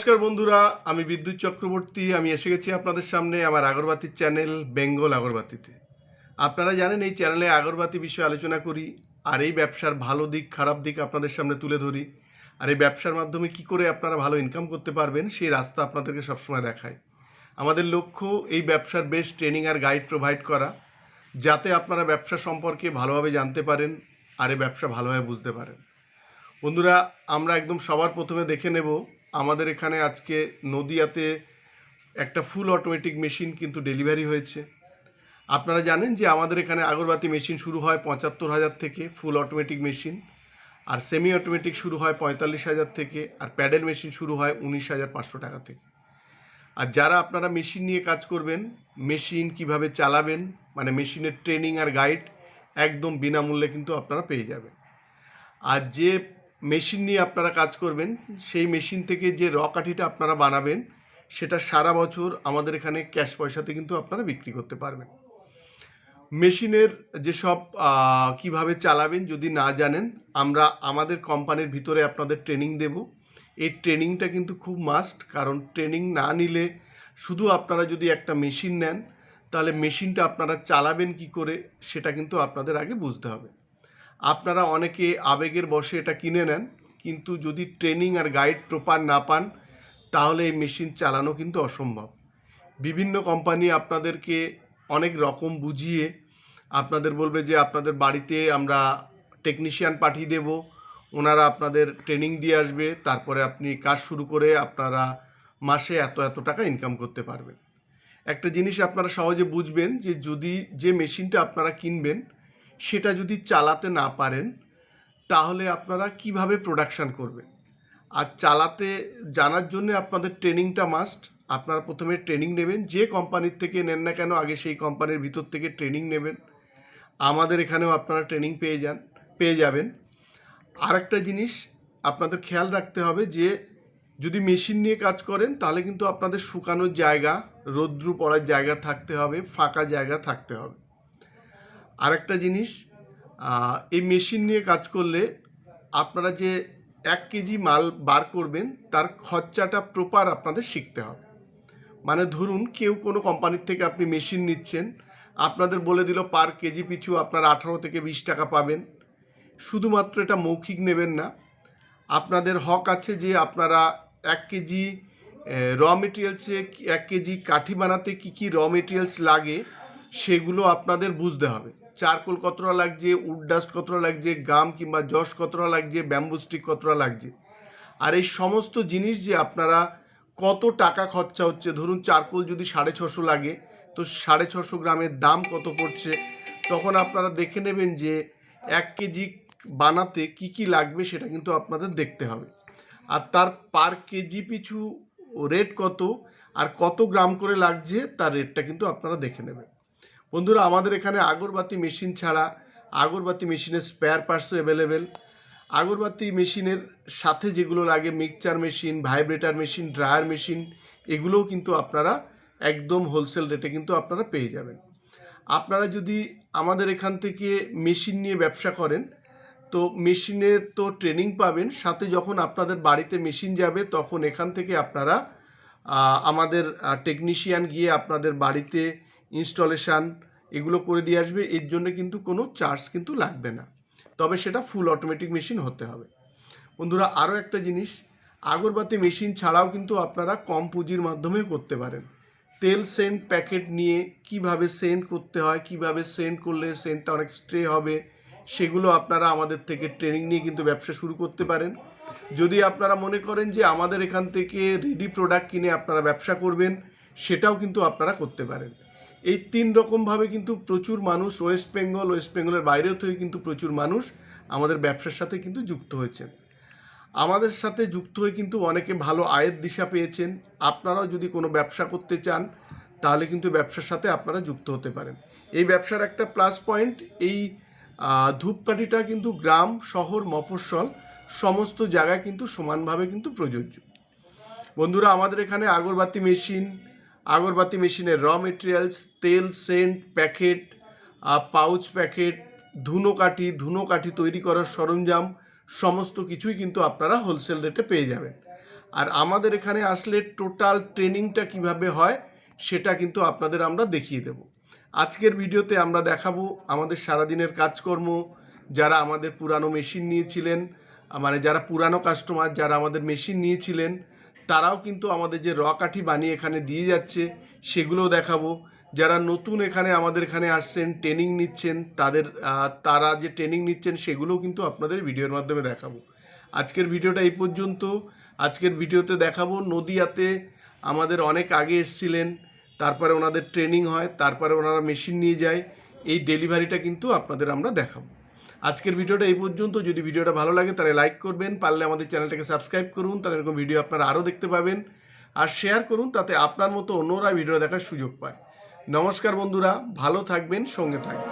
নমস্কার বন্ধুরা, আমি বিদ্যুৎ চক্রবর্তী। আমি এসে গেছি আপনাদের সামনে আমার আগরবাতির চ্যানেল বেঙ্গল আগরবাতিতে। আপনারা জানেন এই চ্যানেলে আগরবাতি বিষয়ে আলোচনা করি, আর এই ব্যবসার ভালো দিক খারাপ দিক আপনাদের সামনে তুলে ধরি, আর এই ব্যবসার মাধ্যমে কি করে আপনারা ভালো ইনকাম করতে পারবেন সেই রাস্তা আপনাদেরকে সবসময় দেখায়। আমাদের লক্ষ্য এই ব্যবসার বেস্ট ট্রেনিং আর গাইড প্রোভাইড করা, যাতে আপনারা ব্যবসা সম্পর্কে ভালোভাবে জানতে পারেন আর এই ব্যবসা ভালোভাবে বুঝতে পারেন। বন্ধুরা, আমরা একদম সবার প্রথমে দেখে নেব আমাদের এখানে আজকে নদিয়াতে একটা ফুল অটোমেটিক মেশিন কিন্তু ডেলিভারি হয়েছে। আপনারা জানেন যে আমাদের এখানে আগরবাতি মেশিন শুরু হয় ৭৫,০০০ থেকে ফুল অটোমেটিক মেশিন, আর সেমি অটোমেটিক শুরু হয় ৪৫,০০০ থেকে, আর প্যাডেল মেশিন শুরু হয় ১৯,৫০০ টাকা থেকে। আর যারা আপনারা মেশিন নিয়ে কাজ করবেন, মেশিন কিভাবে চালাবেন, মানে মেশিনের ট্রেনিং আর গাইড একদম বিনামূল্যে কিন্তু আপনারা পেয়ে যাবেন। আর যে মেশিন নিয়ে আপনারা কাজ করবেন, সেই মেশিন থেকে যে কাঠিটা আপনারা বানাবেন সেটা সারা বছর আমাদের এখানে ক্যাশ পয়সাতে কিন্তু আপনারা বিক্রি করতে পারবেন। মেশিনের যেসব কিভাবে চালাবেন যদি না জানেন, আমরা আমাদের কোম্পানির ভিতরে আপনাদের ট্রেনিং দেব। এই ট্রেনিংটা কিন্তু খুব মাস্ট, কারণ ট্রেনিং না নিলে শুধু আপনারা যদি একটা মেশিন নেন তাহলে মেশিনটা আপনারা চালাবেন কি করে সেটা কিন্তু আপনাদের আগে বুঝতে হবে। আপনারা অনেকে আবেগের বশে এটা কিনে নেন, কিন্তু যদি ট্রেনিং আর গাইড প্রপার না পান তাহলে এই মেশিন চালানো কিন্তু অসম্ভব। বিভিন্ন কোম্পানি আপনাদেরকে অনেক রকম বুঝিয়ে আপনাদের বলবে যে আপনাদের বাড়িতে আমরা টেকনিশিয়ান পাঠিয়ে দেব, ওনারা আপনাদের ট্রেনিং দিয়ে আসবে, তারপরে আপনি কাজ শুরু করে আপনারা মাসে এত এত টাকা ইনকাম করতে পারবেন। একটা জিনিস আপনারা সহজে বুঝবেন যে যদি যে মেশিনটা আপনারা কিনবেন সেটা যদি চালাতে না পারেন তাহলে আপনারা কিভাবে প্রোডাকশান করবেন। আর চালাতে জানার জন্য আপনাদের ট্রেনিংটা মাস্ট। আপনারা প্রথমে ট্রেনিং নেবেন, যে কোম্পানির থেকে নেন না কেন আগে সেই কোম্পানির ভিতর থেকে ট্রেনিং নেবেন। আমাদের এখানেও আপনারা ট্রেনিং পেয়ে যাবেন। আর একটা জিনিস আপনাদের খেয়াল রাখতে হবে যে যদি মেশিন নিয়ে কাজ করেন তাহলে কিন্তু আপনাদের শুকানোর জায়গা, রৌদ্র পড়ার জায়গা থাকতে হবে, ফাঁকা জায়গা থাকতে হবে। আরেকটা জিনিস, এই মেশিন নিয়ে কাজ করলে আপনারা যে 1 কেজি মাল বার করবেন তার খরচাটা প্রপার আপনাদের শিখতে হবে। মানে ধরুন কেউ কোনো কোম্পানির থেকে আপনি মেশিন নিচ্ছেন, আপনাদের বলে দিল পার কেজি পিছু আপনারা 18 থেকে 20 টাকা পাবেন। শুধুমাত্র এটা মৌখিক নেবেন না, আপনাদের হক আছে যে আপনারা 1 কেজি র মেটেরিয়ালসে 1 কেজি কাঠি বানাতে কী কী র মেটেরিয়ালস লাগে সেগুলো আপনাদের বুঝতে হবে। চারকোল কতটা লাগছে, উড ডাস্ট কতটা লাগছে, গাম কিংবা জস কতটা লাগছে, ব্যাম্বু স্টিক কতটা লাগছে। আর এই সমস্ত জিনিস যে আপনারা কত টাকা খরচা হচ্ছে, ধরুন চারকোল যদি 650 লাগে তো 650 গ্রামের দাম কত পড়ছে, তখন আপনারা দেখে নেবেন যে 1 কেজি বানাতে কি কি লাগবে সেটা কিন্তু আপনাদের দেখতে হবে। আর তার পার কেজি পিছু রেট কত আর কত গ্রাম করে লাগছে তার রেটটা কিন্তু আপনারা দেখে নেবেন। বন্ধুরা, আমাদের এখানে আগরবাতি মেশিন ছাড়া আগরবাতি মেশিনের স্পেয়ার পার্টসও অ্যাভেলেবেল। আগরবাতি মেশিনের সাথে যেগুলো লাগে, mixture machine, vibrator machine, dryer machine, এগুলোও কিন্তু আপনারা একদম হোলসেল রেটে কিন্তু আপনারা পেয়ে যাবেন। আপনারা যদি আমাদের এখান থেকে মেশিন নিয়ে ব্যবসা করেন তো মেশিনের তো ট্রেনিং পাবেন, সাথে যখন আপনাদের বাড়িতে মেশিন যাবে তখন এখান থেকে আপনারা আমাদের টেকনিশিয়ান গিয়ে আপনাদের বাড়িতে ইনস্টলেশান এগুলো করে দিয়ে আসবে। এর জন্য কিন্তু কোনো চার্জ কিন্তু লাগবে না, তবে সেটা ফুল অটোমেটিক মেশিন হতে হবে। বন্ধুরা, আরও একটা জিনিস, আগরবাতি মেশিন ছাড়াও কিন্তু আপনারা কম পুঁজির মাধ্যমে করতে পারেন। তেল সেন্ট প্যাকেট নিয়ে কিভাবে সেন্ট করতে হয়, কিভাবে সেন্ট করলে সেন্টটা অনেক স্ট্রে হবে, সেগুলো আপনারা আমাদের থেকে ট্রেনিং নিয়ে কিন্তু ব্যবসা শুরু করতে পারেন। যদি আপনারা মনে করেন যে আমাদের এখান থেকে রেডি প্রোডাক্ট কিনে আপনারা ব্যবসা করবেন, সেটাও কিন্তু আপনারা করতে পারেন। এই 3 রকমভাবে কিন্তু প্রচুর মানুষ ওয়েস্ট বেঙ্গলের বাইরেও থেকে কিন্তু প্রচুর মানুষ আমাদের ব্যবসার সাথে কিন্তু যুক্ত হয়েছেন। আমাদের সাথে যুক্ত হয়ে কিন্তু অনেকে ভালো আয়ের দিশা পেয়েছেন। আপনারাও যদি কোনো ব্যবসা করতে চান তাহলে কিন্তু ব্যবসার সাথে আপনারা যুক্ত হতে পারেন। এই ব্যবসার একটা প্লাস পয়েন্ট, এই ধূপকাঠিটা কিন্তু গ্রাম, শহর, মফস্বল সমস্ত জায়গায় কিন্তু সমানভাবে কিন্তু প্রযোজ্য। বন্ধুরা, আমাদের এখানে আগরবাতি মেশিনের র মেটেরিয়ালস, তেল, সেন্ট, প্যাকেট, পাউচ প্যাকেট, ধুনো কাঠি তৈরি করার সরঞ্জাম সমস্ত কিছুই কিন্তু আপনারা হোলসেল রেটে পেয়ে যাবেন। আর আমাদের এখানে আসলে টোটাল ট্রেনিংটা কিভাবে হয় সেটা কিন্তু আপনাদের আমরা দেখিয়ে দেব। আজকের ভিডিওতে আমরা দেখাবো আমাদের সারাদিনের কাজকর্ম, যারা আমাদের পুরানো মেশিন নিয়েছিলেন, মানে যারা পুরানো কাস্টমার যারা আমাদের মেশিন নিয়েছিলেন, তারাও কিন্তু আমাদের যে কাঠি বানিয়ে এখানে দিয়ে যাচ্ছে সেগুলোও দেখাবো। যারা নতুন এখানে আমাদের এখানে আসছেন, ট্রেনিং নিচ্ছেন, তারা যে ট্রেনিং নিচ্ছেন সেগুলোও কিন্তু আপনাদের ভিডিওর মাধ্যমে দেখাবো। আজকের ভিডিওটা এই পর্যন্ত। আজকের ভিডিওতে দেখাবো নদিয়াতে আমাদের অনেক আগে এসছিলেন, তারপরে ওনাদের ট্রেনিং হয়, তারপরে ওনারা মেশিন নিয়ে যায়, এই ডেলিভারিটা কিন্তু আপনাদের আমরা দেখাবো। আজকের ভিডিওটা এই পর্যন্ত। যদি ভিডিওটা ভালো লাগে তাহলে লাইক করবেন, পারলে আমাদের চ্যানেলটাকে সাবস্ক্রাইব করুন, তাহলে এরকম ভিডিও আপনারা আরও দেখতে পাবেন। আর শেয়ার করুন, তাতে আপনার মতো অন্যরা ভিডিও দেখার সুযোগ পায়। নমস্কার বন্ধুরা, ভালো থাকবেন, সঙ্গে থাকবেন।